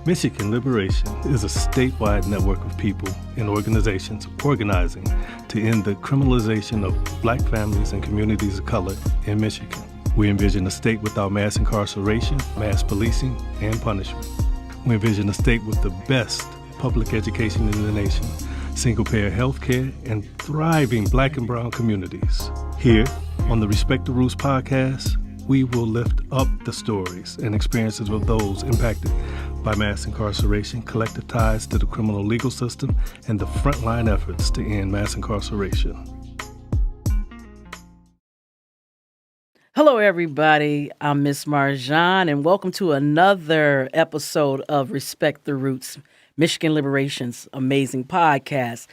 Michigan Liberation is a statewide network of people and organizations organizing to end the criminalization of Black families and communities of color in Michigan. We envision a state without mass incarceration, mass policing, and punishment. We envision a state with the best public education in the nation, single-payer health care, and thriving Black and brown communities. Here on the Respect the Roots podcast, we will lift up the stories and experiences of those impacted by mass incarceration, collective ties to the criminal legal system, and the frontline efforts to end mass incarceration. Hello, everybody. I'm Miss Marjan, and welcome to another episode of Respect the Roots, Michigan Liberation's amazing podcast.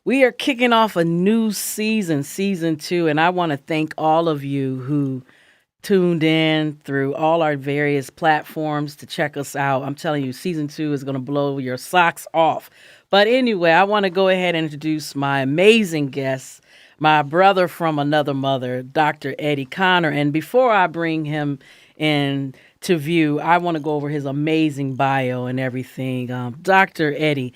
We are kicking off a new season, season 2, and I want to thank all of you who tuned in through all our various platforms to check us out. I'm telling you, season 2 is going to blow your socks off. But anyway, I want to go ahead and introduce my amazing guest, my brother from another mother, Dr. Eddie Conner. And before I bring him in to view, I want to go over his amazing bio and everything. Dr. Eddie,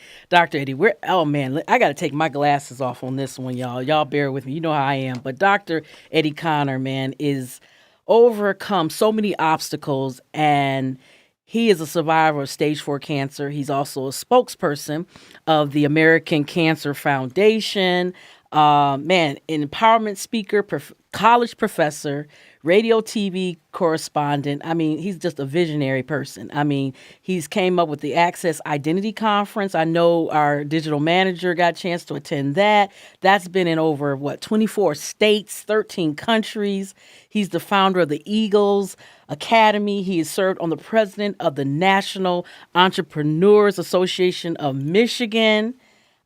oh man, I got to take my glasses off on this one, y'all. Y'all bear with me. You know how I am. But Dr. Eddie Conner, man, is overcome so many obstacles, and he is a survivor of stage 4 cancer. He's also a spokesperson of the American Cancer Foundation. An empowerment speaker, college professor, radio, TV correspondent. I mean, he's just a visionary person. I mean, he's came up with the Access Identity Conference. I know our digital manager got a chance to attend that. That's been in over, 24 states, 13 countries. He's the founder of the Eagles Academy. He has served on the president of the National Entrepreneurs Association of Michigan.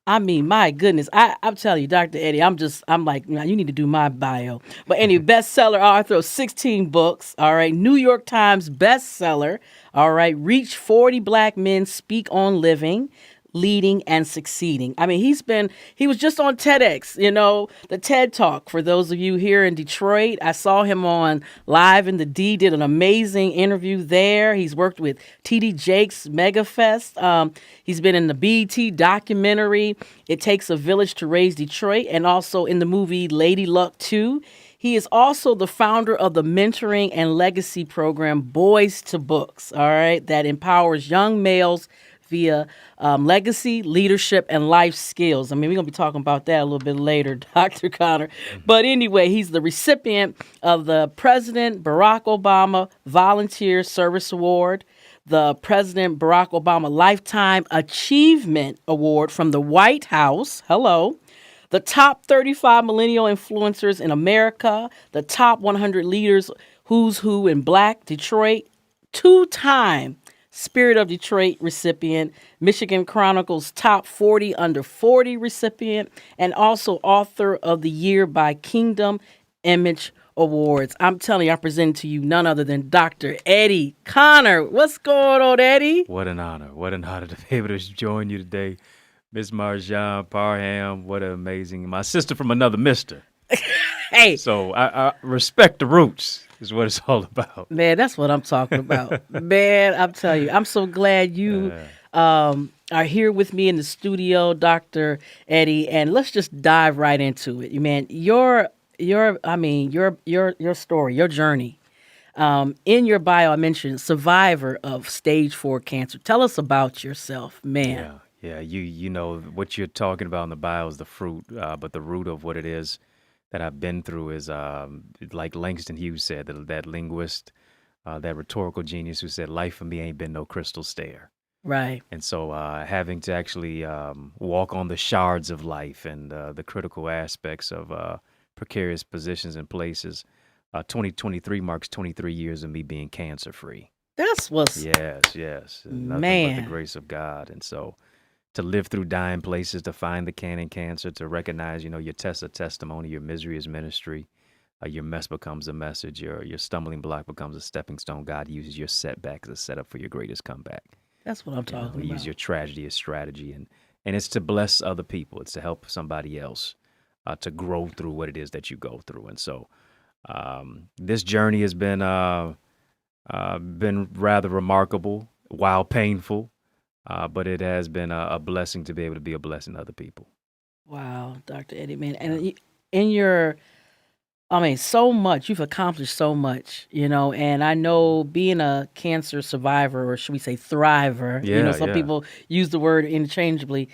I mean, my goodness, I'm telling you, Dr. Eddie, I'm like, you need to do my bio. But anyway, bestseller author of 16 books, all right, New York Times bestseller, all right, Reach 40 Black Men Speak on Living, Leading, and Succeeding. I mean, he was just on TEDx, the TED Talk. For those of you here in Detroit, I saw him on Live in the D, did an amazing interview there. He's worked with TD Jakes MegaFest. He's been in the BET documentary, It Takes a Village to Raise Detroit, and also in the movie Lady Luck 2. He is also the founder of the mentoring and legacy program Boys to Books, all right, that empowers young males via legacy, leadership, and life skills. I mean, we're going to be talking about that a little bit later, Dr. Conner. But anyway, he's the recipient of the President Barack Obama Volunteer Service Award, the President Barack Obama Lifetime Achievement Award from the White House. Hello. The top 35 millennial influencers in America, the top 100 leaders, who's who in Black Detroit, 2-time Spirit of Detroit recipient, Michigan Chronicles Top 40 Under 40 recipient, and also author of the year by Kingdom Image Awards. I'm telling you, I present to you none other than Dr. Eddie Conner. What's going on, Eddie? What an honor. What an honor to be able to join you today. Miss Marjan Parham, what an amazing, my sister from another mister. Hey. So I respect the roots is what it's all about. Man, that's what I'm talking about. Man, I'm telling you, I'm so glad you are here with me in the studio, Dr. Eddie, and let's just dive right into it. Man, your story, your journey. In your bio, I mentioned survivor of stage 4 cancer. Tell us about yourself, man. Yeah. You know what you're talking about in the bio is the fruit, but the root of what it is that I've been through is like Langston Hughes said, that linguist, that rhetorical genius who said, life for me ain't been no crystal stair. Right. And so having to actually walk on the shards of life and the critical aspects of precarious positions and places, 2023 marks 23 years of me being cancer-free. That's what's... Yes. Nothing but the grace of God. And so to live through dying places, to find the can cancer, to recognize, your test of testimony, your misery is ministry, your mess becomes a message, your stumbling block becomes a stepping stone. God uses your setback as a setup for your greatest comeback. That's what I'm talking about. Use your tragedy as strategy, and it's to bless other people. It's to help somebody else to grow through what it is that you go through. And so this journey has been rather remarkable, while painful. but it has been a blessing to be able to be a blessing to other people. Wow, Dr. Eddie, man. And in your, I mean, so much, you've accomplished so much, and I know being a cancer survivor, or should we say thriver, Yeah, some yeah. people use the word interchangeably.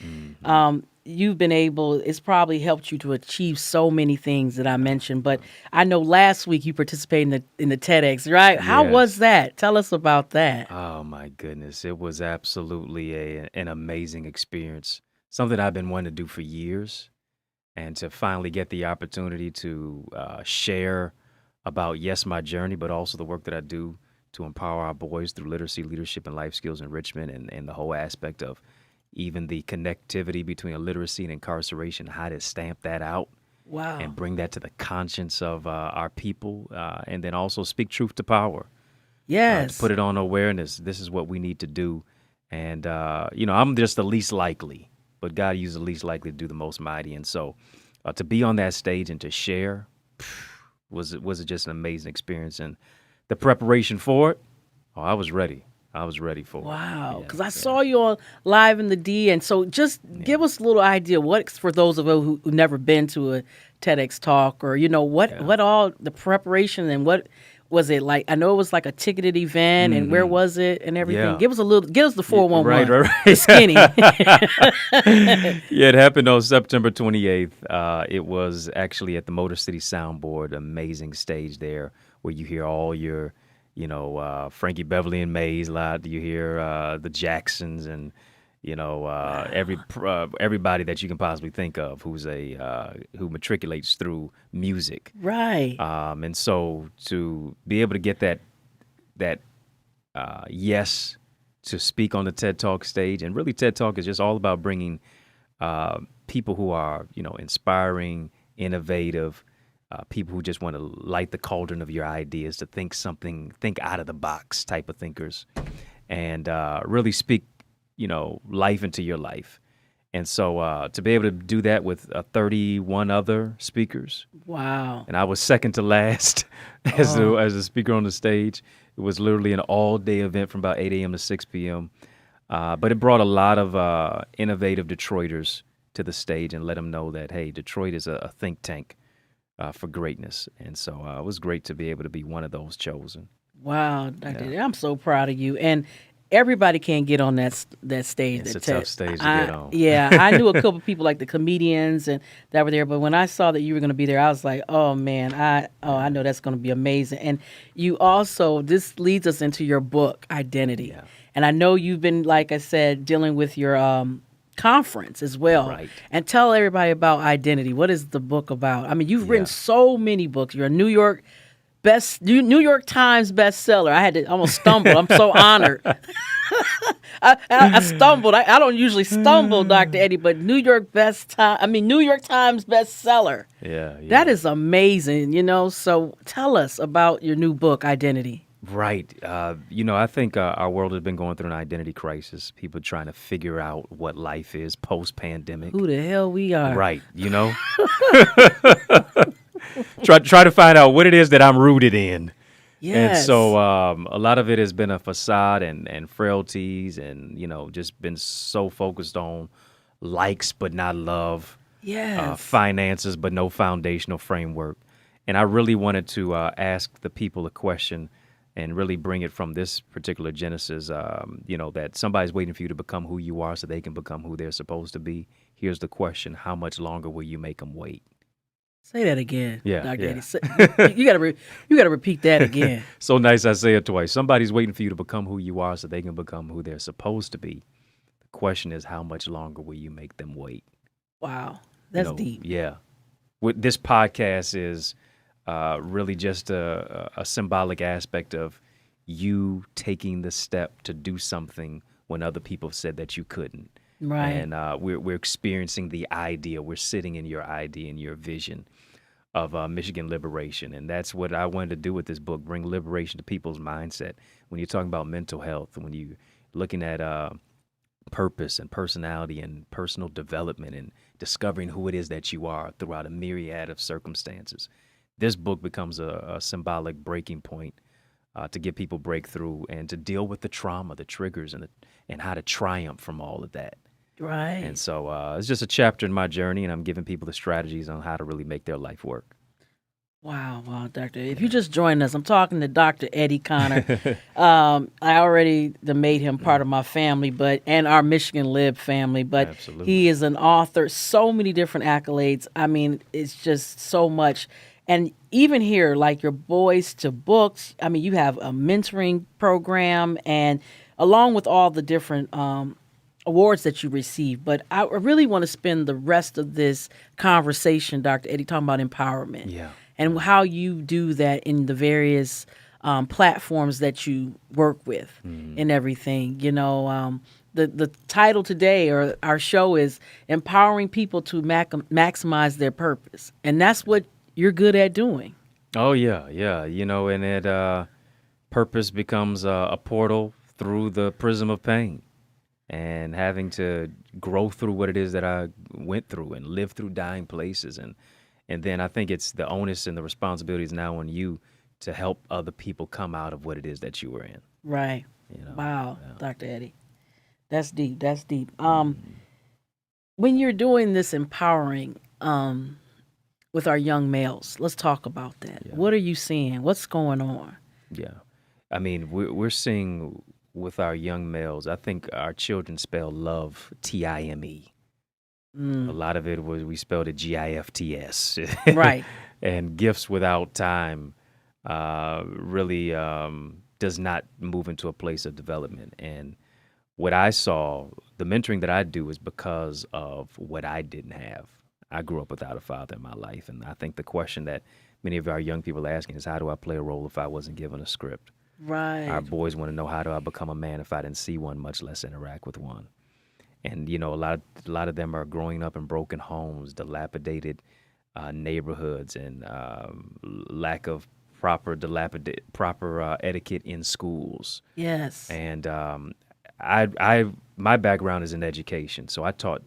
You've been able, it's probably helped you to achieve so many things that I mentioned, but I know last week you participated in the TEDx, right? How was Yes. that? Tell us about that. Oh my goodness, it was absolutely an amazing experience. Something I've been wanting to do for years, and to finally get the opportunity to share about, yes, my journey, but also the work that I do to empower our boys through literacy, leadership, and life skills enrichment, and the whole aspect of even the connectivity between illiteracy and incarceration, how to stamp that out Wow. and bring that to the conscience of our people, and then also speak truth to power, to Yes. put it on awareness. This is what we need to do. And, I'm just the least likely, but God used the least likely to do the most mighty. And so to be on that stage and to share was just an amazing experience. And the preparation for it, I was ready. I was ready for it. Wow, Yeah, because I yeah. saw you on Live in the D, and so just give us a little idea. What, for those of us who never been to a TEDx talk, or what all the preparation, and what was it like? I know it was like a ticketed event, and where was it and everything. Yeah. Give us the 411, Right. the skinny. Yeah, it happened on September 28th. It was actually at the Motor City Soundboard, amazing stage there where you hear all your, Frankie Beverly and Mays live. You hear the Jacksons and, everybody that you can possibly think of who matriculates through music. Right. And so to be able to get that yes to speak on the TED Talk stage, and really TED Talk is just all about bringing people who are inspiring, innovative, people who just want to light the cauldron of your ideas, to think out of the box type of thinkers, and really speak life into your life. And so to be able to do that with 31 other speakers, Wow. and I was second to last as a speaker on the stage. It was literally an all-day event from about 8 a.m. to 6 p.m. But it brought a lot of innovative Detroiters to the stage and let them know that, hey, Detroit is a think tank for greatness. And so it was great to be able to be one of those chosen. Wow, Dr. Eddie, I'm so proud of you. And everybody can't get on that stage. It's that a tough stage to get on. Yeah, I knew a couple people like the comedians and that were there, but when I saw that you were going to be there, I was like, oh man, I know that's going to be amazing. And you also, this leads us into your book, Identity. Yeah. And I know you've been, like I said, dealing with your conference as well. Right. And tell everybody about Identity. What is the book about? I mean, you've written so many books. You're a New York Times bestseller. I had to almost stumble. I'm so honored. I stumbled. I don't usually stumble, Dr. Eddie, but New York Times bestseller. Yeah. That is amazing, So tell us about your new book, Identity. Right. I think our world has been going through an identity crisis. People trying to figure out what life is post-pandemic. Who the hell we are. Right. Try to find out what it is that I'm rooted in. Yes. And so a lot of it has been a facade and frailties, and, just been so focused on likes but not love. Yes. Finances but no foundational framework. And I really wanted to ask the people a question and really bring it from this particular genesis, that somebody's waiting for you to become who you are so they can become who they're supposed to be. Here's the question: how much longer will you make them wait? Say that again, Yeah, Dr. yeah. Eddie. You gotta repeat that again. So nice I say it twice. Somebody's waiting for you to become who you are so they can become who they're supposed to be. The question is, how much longer will you make them wait? Wow, that's deep. Yeah. This podcast is really just a symbolic aspect of you taking the step to do something when other people said that you couldn't. Right. And we're experiencing the idea. We're sitting in your idea and your vision of Michigan liberation. And that's what I wanted to do with this book, bring liberation to people's mindset. When you're talking about mental health, when you're looking at purpose and personality and personal development and discovering who it is that you are throughout a myriad of circumstances, this book becomes a symbolic breaking point to give people breakthrough and to deal with the trauma, the triggers, and how to triumph from all of that. Right. And so it's just a chapter in my journey, and I'm giving people the strategies on how to really make their life work. Wow, Doctor. If you just joined us, I'm talking to Dr. Eddie Connor. I already made him part of my family, and our Michigan Lib family, but Absolutely. He is an author, so many different accolades. I mean, it's just so much. And even here, like your Boys to Books, I mean, you have a mentoring program, and along with all the different awards that you receive. But I really want to spend the rest of this conversation, Dr. Eddie, talking about empowerment. Yeah. And how you do that in the various platforms that you work with and everything. You know, the title today or our show is Empowering People to Maximize Their Purpose. And that's what you're good at doing. Oh, yeah. You know, and it purpose becomes a portal through the prism of pain. And having to grow through what it is that I went through and live through dying places. And then I think it's the onus and the responsibility is now on you to help other people come out of what it is that you were in. Right. You know? Wow, yeah. Dr. Eddie. That's deep. When you're doing this empowering with our young males, let's talk about that. Yeah. What are you seeing? What's going on? Yeah. I mean, we're seeing with our young males, I think our children spell love T-I-M-E. A lot of it was we spelled it G-I-F-T-S. Right. And gifts without time really does not move into a place of development. And what I saw, the mentoring that I do is because of what I didn't have. I grew up without a father in my life. And I think the question that many of our young people are asking is, how do I play a role if I wasn't given a script? Right. Our boys want to know, how do I become a man if I didn't see one, much less interact with one? And, you know, a lot of them are growing up in broken homes, dilapidated neighborhoods, and lack of proper etiquette in schools. Yes. And my background is in education, so I taught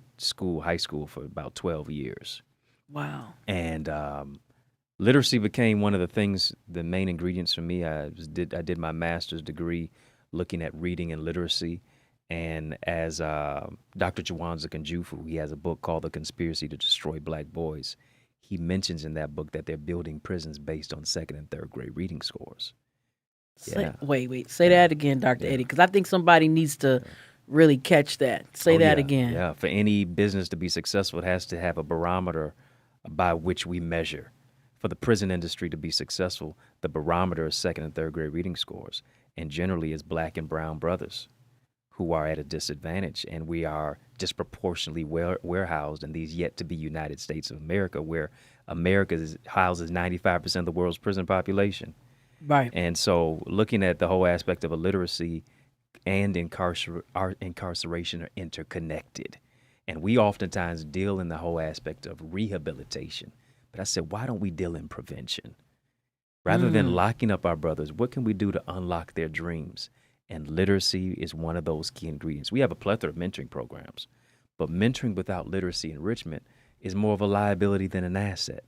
high school for about 12 years. Wow. And literacy became one of the things, the main ingredients for me. I did my master's degree looking at reading and literacy. And as Dr. Jawanza Kunjufu, he has a book called The Conspiracy to Destroy Black Boys. He mentions in that book that they're building prisons based on second and third grade reading scores. Wait. Say that again, Dr. Eddie, because I think somebody needs to really catch that. Say that again. Yeah, for any business to be successful, it has to have a barometer by which we measure. For the prison industry to be successful, the barometer is second and third grade reading scores, and generally it's black and brown brothers who are at a disadvantage, and we are disproportionately warehoused in these yet-to-be United States of America, where America houses 95% of the world's prison population. Right. And so looking at the whole aspect of illiteracy and incarceration are interconnected. And we oftentimes deal in the whole aspect of rehabilitation. But I said, why don't we deal in prevention? Rather than locking up our brothers, what can we do to unlock their dreams? And literacy is one of those key ingredients. We have a plethora of mentoring programs, but mentoring without literacy enrichment is more of a liability than an asset.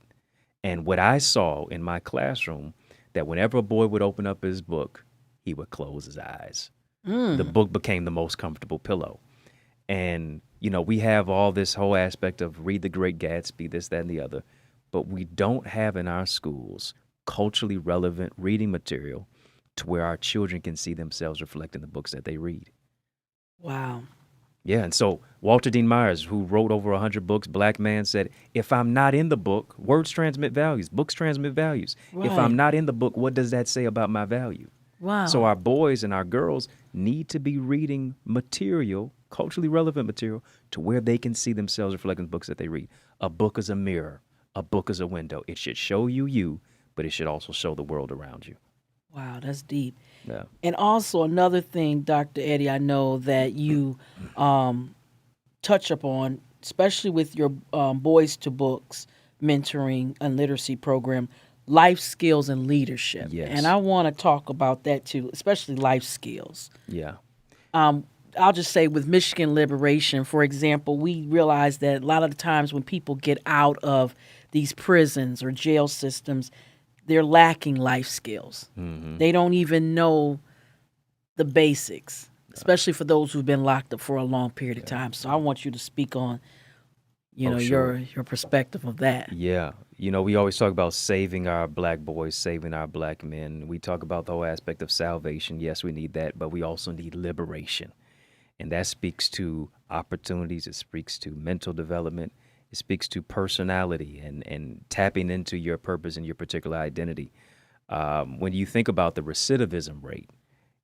And what I saw in my classroom, that whenever a boy would open up his book, he would close his eyes. The book became the most comfortable pillow. And, you know, we have all this whole aspect of read The Great Gatsby, this, that, and the other, but we don't have in our schools culturally relevant reading material to where our children can see themselves reflect in the books that they read. Wow. Yeah, and so Walter Dean Myers, who wrote over 100 books, black man, said, if I'm not in the book, words transmit values, books transmit values. Right. If I'm not in the book, what does that say about my value? Wow. So our boys and our girls need to be reading material, culturally relevant material, to where they can see themselves reflecting the books that they read. A book is a mirror. A book is a window. It should show you, but it should also show the world around you. Wow, that's deep. Yeah. And also another thing, Dr. Eddie, I know that you touch upon, especially with your Boys to Books mentoring and literacy program, life skills and leadership. Yes. And I want to talk about that too, especially life skills. Yeah. I'll just say with Michigan Liberation, for example, we realize that a lot of the times when people get out of these prisons or jail systems, they're lacking life skills. Mm-hmm. They don't even know the basics, especially for those who've been locked up for a long period of time. So I want you to speak on, Sure. your perspective of that. Yeah. We always talk about saving our black boys, saving our black men. We talk about the whole aspect of salvation. Yes, we need that, but we also need liberation. And that speaks to opportunities. It speaks to mental development. It speaks to personality and tapping into your purpose and your particular identity. When you think about the recidivism rate,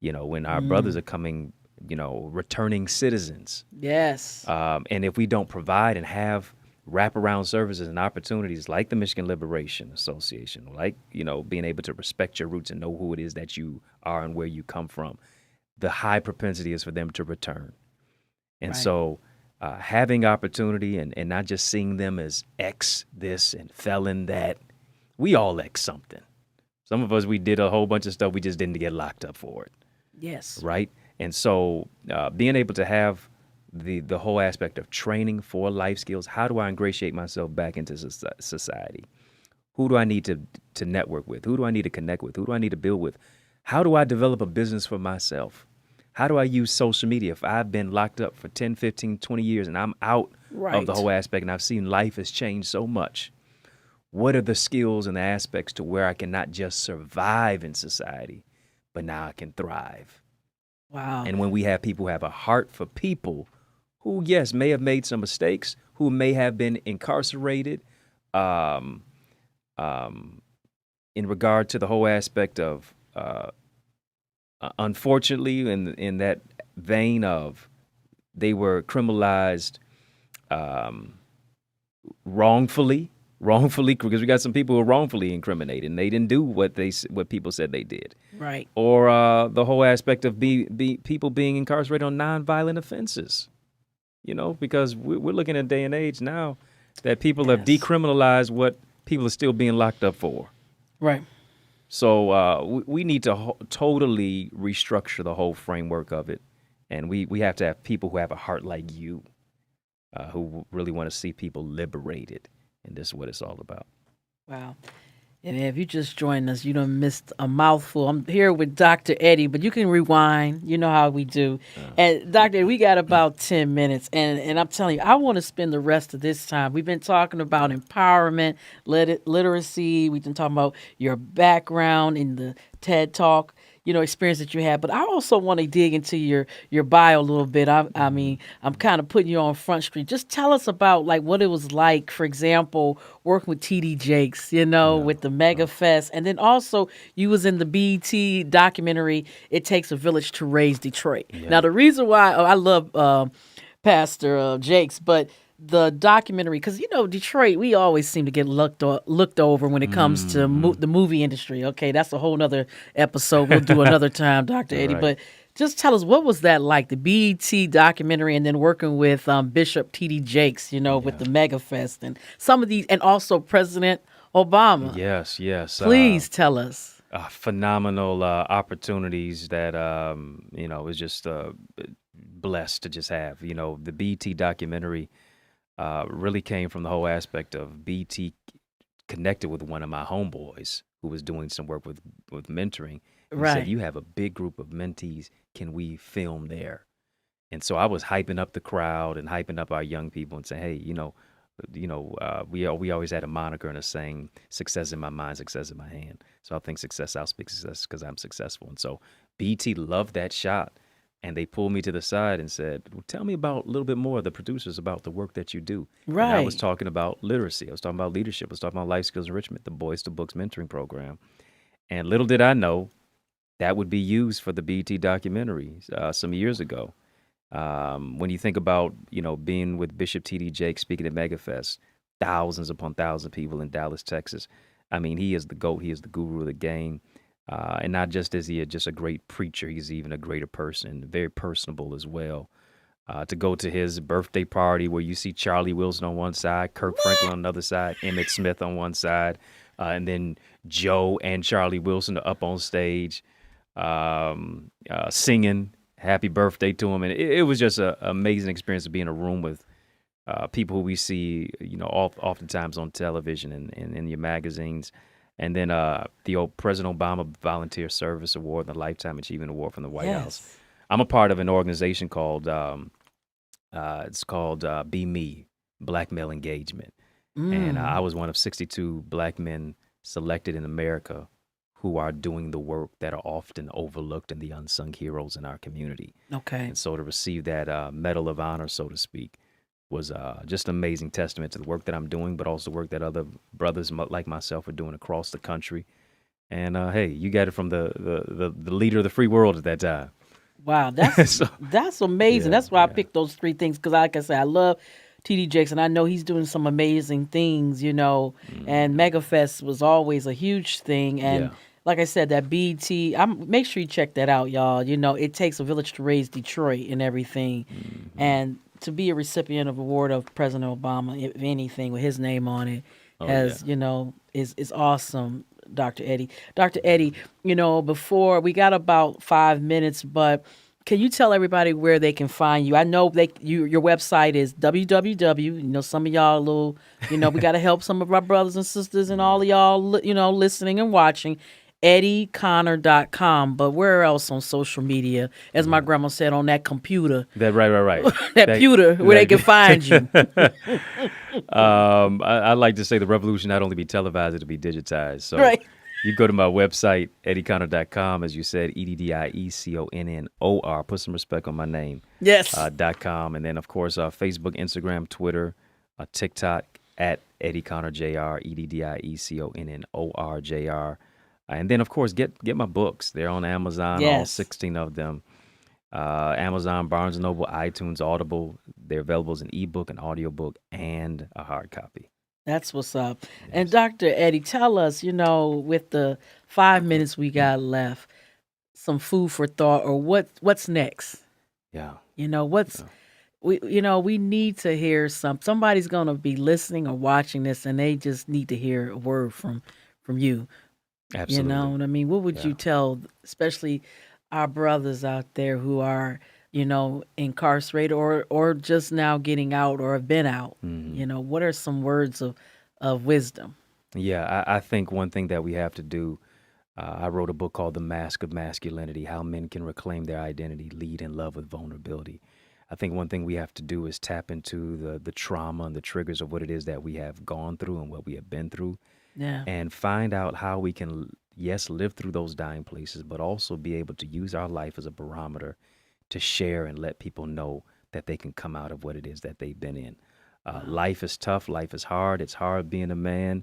when our brothers are coming, returning citizens, Yes. and if we don't provide and have wraparound services and opportunities like the Michigan Liberation Association, like, being able to respect your roots and know who it is that you are and where you come from, the high propensity is for them to return. And Right. so having opportunity and not just seeing them as X this and felon that, we all X something. Some of us, we did a whole bunch of stuff, we just didn't get locked up for it. Yes. Right? And so being able to have the whole aspect of training for life skills, how do I ingratiate myself back into society? Who do I need to network with? Who do I need to connect with? Who do I need to build with? How do I develop a business for myself? How do I use social media? If I've been locked up for 10, 15, 20 years and I'm out of the whole aspect and I've seen life has changed so much, what are the skills and the aspects to where I can not just survive in society, but now I can thrive? Wow. And when we have people who have a heart for people who, yes, may have made some mistakes, who may have been incarcerated, in regard to the whole aspect of, unfortunately, in that vein of they were criminalized wrongfully, because we got some people who are wrongfully incriminated and they didn't do what people said they did. Right. Or the whole aspect of people being incarcerated on nonviolent offenses, because we're looking at a day and age now that people have decriminalized what people are still being locked up for. Right. So we need to totally restructure the whole framework of it. And we have to have people who have a heart like you, who really want to see people liberated. And this is what it's all about. Wow. And if you just joined us, you done missed a mouthful. I'm here with Dr. Eddie, but you can rewind. You know how we do. And Dr. Eddie, we got about 10 minutes. And I'm telling you, I want to spend the rest of this time. We've been talking about empowerment, literacy. We've been talking about your background in the TED Talk, experience that you had. But I also want to dig into your bio a little bit. I mean, I'm kind of putting you on Front Street. Just tell us about like what it was like, for example, working with T.D. Jakes, with the Mega Fest. And then also you was in the BET documentary, It Takes a Village to Raise Detroit. Yeah. Now, the reason why I love Pastor Jakes, but the documentary, because Detroit, we always seem to get looked over when it comes to the movie industry. Okay, that's a whole nother episode. We'll do another time, Dr. Eddie. Right. But just tell us, what was that like, the BET documentary, and then working with Bishop T.D. Jakes, with the Mega Fest and some of these, and also President Obama. Yes. Please tell us. Phenomenal opportunities that was just blessed to just have. The BET documentary really came from the whole aspect of BT connected with one of my homeboys who was doing some work with mentoring. He said, you have a big group of mentees. Can we film there? And so I was hyping up the crowd and hyping up our young people and saying, hey, we always had a moniker and a saying, success in my mind, success in my hand. So I think I'll speak success because I'm successful. And so BT loved that shot. And they pulled me to the side and said, well, tell me about a little bit more of the producers about the work that you do. Right. And I was talking about literacy. I was talking about leadership. I was talking about life skills enrichment, the Boys to Books mentoring program. And little did I know that would be used for the BET documentary some years ago. When you think about, being with Bishop T.D. Jakes speaking at MegaFest, thousands upon thousands of people in Dallas, Texas. I mean, he is the GOAT. He is the guru of the game. And not just is he just a great preacher, he's even a greater person, very personable as well. To go to his birthday party where you see Charlie Wilson on one side, Kirk Franklin on the other side, Emmett Smith on one side, and then Joe and Charlie Wilson are up on stage singing happy birthday to him. And it was just an amazing experience to be in a room with people who we see, oftentimes on television and in your magazines. And then the old President Obama Volunteer Service Award, the Lifetime Achievement Award from the White House. I'm a part of an organization called Be Me, Black Male Engagement. And I was one of 62 black men selected in America who are doing the work that are often overlooked and the unsung heroes in our community. Okay. And so to receive that Medal of Honor, so to speak, was just an amazing testament to the work that I'm doing, but also the work that other brothers like myself are doing across the country. And hey, you got it from the leader of the free world at that time. Wow, that's amazing. Yeah, that's why I picked those 3 things because, like I said, I love T.D. Jakes, and I know he's doing some amazing things, and MegaFest was always a huge thing. And like I said, that BET, make sure you check that out, y'all. It takes a village to raise Detroit and everything. And to be a recipient of award of President Obama, if anything, with his name on it, is awesome, Dr. Eddie. Dr. Eddie, before we got about 5 minutes, but can you tell everybody where they can find you? I know your website is www. Some of y'all a little, we got to help some of our brothers and sisters and all of y'all, listening and watching. EddieConnor.com, but where else on social media? As my grandma said, on that computer. Right. that computer where they can find you. I like to say the revolution not only be televised, it'll be digitized. So you go to my website, EddieConnor.com, as you said, EddieConnor. Put some respect on my name. Yes. .com. And then, of course, Facebook, Instagram, Twitter, TikTok, at EddieConnorJR, EddieConnor. And then, of course, get my books. They're on Amazon, all 16 of them. Amazon, Barnes & Noble, iTunes, Audible. They're available as an ebook, an audiobook, and a hard copy. That's what's up. Yes. And Dr. Eddie, tell us, with the 5 minutes we got left, some food for thought, or what's next? Yeah. We need to hear somebody's going to be listening or watching this, and they just need to hear a word from you. Absolutely. You know what I mean? What would you tell, especially our brothers out there who are, incarcerated or just now getting out or have been out? Mm-hmm. What are some words of wisdom? Yeah, I think one thing that we have to do, I wrote a book called The Mask of Masculinity, How Men Can Reclaim Their Identity, Lead in Love with Vulnerability. I think one thing we have to do is tap into the trauma and the triggers of what it is that we have gone through and what we have been through. Yeah. And find out how we can, live through those dying places, but also be able to use our life as a barometer to share and let people know that they can come out of what it is that they've been in. Life is tough. Life is hard. It's hard being a man.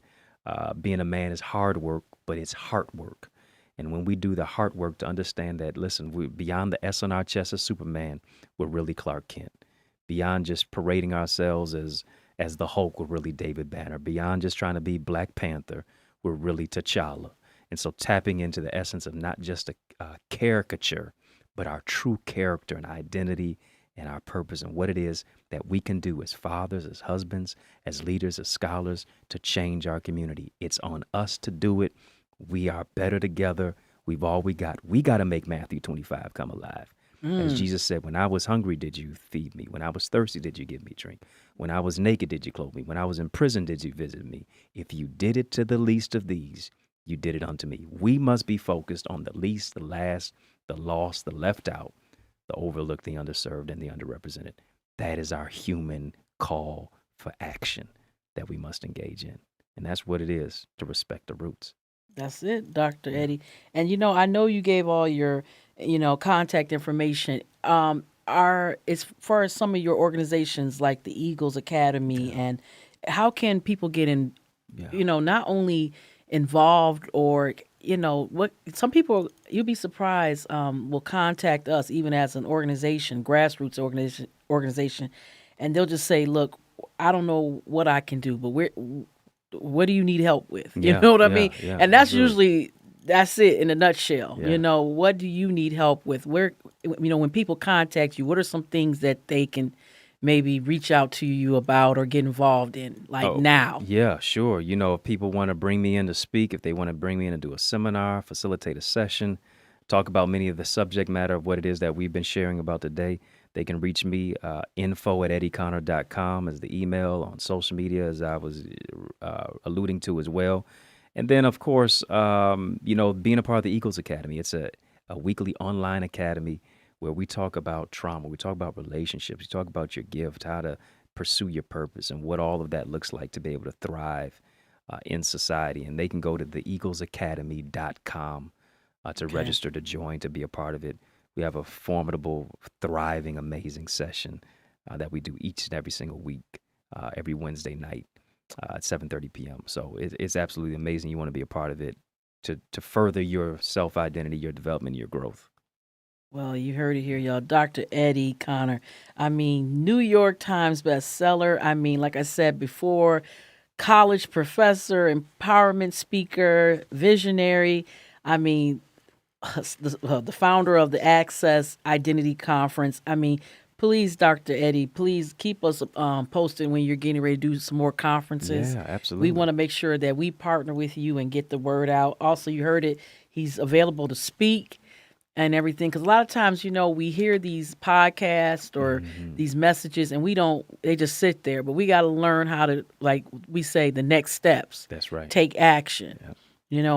Being a man is hard work, but it's heart work. And when we do the heart work to understand that, listen, we're beyond the S on our chest as Superman, we're really Clark Kent. Beyond just parading ourselves as the Hulk, we're really David Banner. Beyond just trying to be Black Panther, we're really T'Challa. And so tapping into the essence of not just a caricature, but our true character and identity and our purpose and what it is that we can do as fathers, as husbands, as leaders, as scholars to change our community. It's on us to do it. We are better together. We've all we got. We got to make Matthew 25 come alive. As Jesus said, when I was hungry, did you feed me? When I was thirsty, did you give me drink? When I was naked, did you clothe me? When I was in prison, did you visit me? If you did it to the least of these, you did it unto me. We must be focused on the least, the last, the lost, the left out, the overlooked, the underserved, and the underrepresented. That is our human call for action that we must engage in. And that's what it is, to respect the roots. That's it, Dr. Eddie. And, I know you gave all your, contact information. As far as some of your organizations like the Eagles Academy, and how can people get in, not only involved or, what some people, you'll be surprised, will contact us even as an organization, grassroots organization, and they'll just say, look, I don't know what I can do, but what do you need help with? You know what I mean? Yeah, and that's that's it in a nutshell. Yeah. What do you need help with? Where, when people contact you, what are some things that they can maybe reach out to you about or get involved in now? Yeah, sure. If people want to bring me in to speak, if they want to bring me in to do a seminar, facilitate a session, talk about many of the subject matter of what it is that we've been sharing about today, they can reach me, info@eddieconnor.com is the email, on social media, as I was alluding to as well. And then, of course, being a part of the Eagles Academy. It's a weekly online academy where we talk about trauma, we talk about relationships, we talk about your gift, how to pursue your purpose, and what all of that looks like to be able to thrive in society. And they can go to theeaglesacademy.com to Okay. register to join, to be a part of it. We have a formidable, thriving, amazing session that we do each and every single week, every Wednesday night at 7:30 p.m. So it's absolutely amazing. You want to be a part of it to further your self-identity, your development, your growth. Well, you heard it here, y'all. Dr. Eddie Connor. I mean, New York Times bestseller. I mean, like I said before, college professor, empowerment speaker, visionary. I mean, the founder of the Access Identity Conference. I mean, please, Dr. Eddie, please keep us posted when you're getting ready to do some more conferences. Yeah, We absolutely. want to make sure that we partner with you and get the word out. Also, you heard it. He's available to speak and everything. Because a lot of times, we hear these podcasts or these messages and they just sit there. But we got to learn how to, like we say, the next steps, That's right. take action, Yep.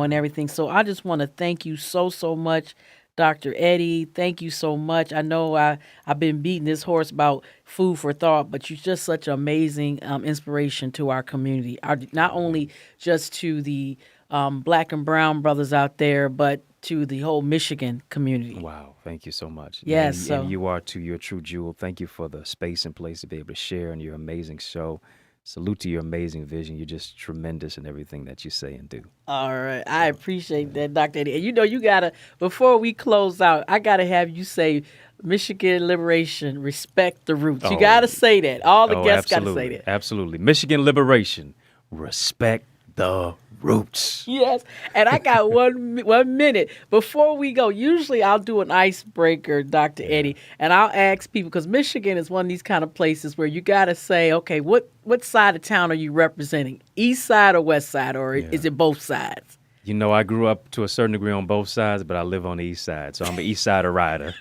and everything. So I just want to thank you so, so much, Dr. Eddie. Thank you so much. I know I've been beating this horse about food for thought, but you're just such an amazing inspiration to our community. Not only just to the Black and brown brothers out there, but to the whole Michigan community. Wow, thank you so much. Yes, And so you are too. You're a true jewel. Thank you for the space and place to be able to share in your amazing show. Salute to your amazing vision. You're just tremendous in everything that you say and do. all right. I appreciate that, Dr. Eddie. And you gotta, before we close out, I gotta have you say Michigan Liberation, respect the roots. You Oh, gotta say that. All the guests gotta say absolutely. that. Absolutely. Michigan Liberation. Respect the roots. Yes, and I got 1 minute before we go. Usually, I'll do an icebreaker, Dr. Eddie, and I'll ask people because Michigan is one of these kind of places where you got to say, okay, what side of town are you representing? East side or west side, or is it both sides? I grew up to a certain degree on both sides, but I live on the east side, so I'm an east sider rider.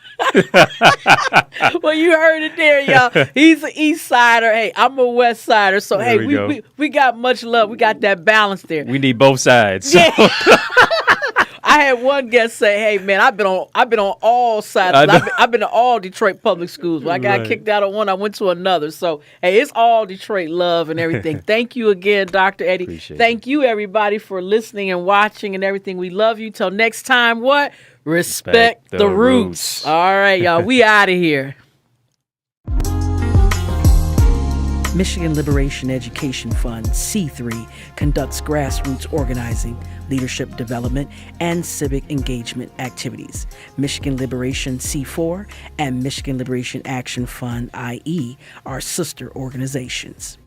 Well, you heard it there, y'all. He's an east sider. Hey, I'm a west sider. So There hey, we go. we got much love. We got that balance there. We need both sides. So. Yeah. I had one guest say, "Hey man, I've been on all sides. I know. I've been to all Detroit public schools. When I got Right. kicked out of one, I went to another. So hey, it's all Detroit love and everything. Thank you again, Dr. Eddie. Appreciate Thank you everybody for listening and watching and everything. We love you. Till next time, what? Respect the roots. roots. All right, y'all. We out of here. Michigan Liberation Education Fund, C3, conducts grassroots organizing, leadership development, and civic engagement activities. Michigan Liberation C4 and Michigan Liberation Action Fund, IE, are sister organizations.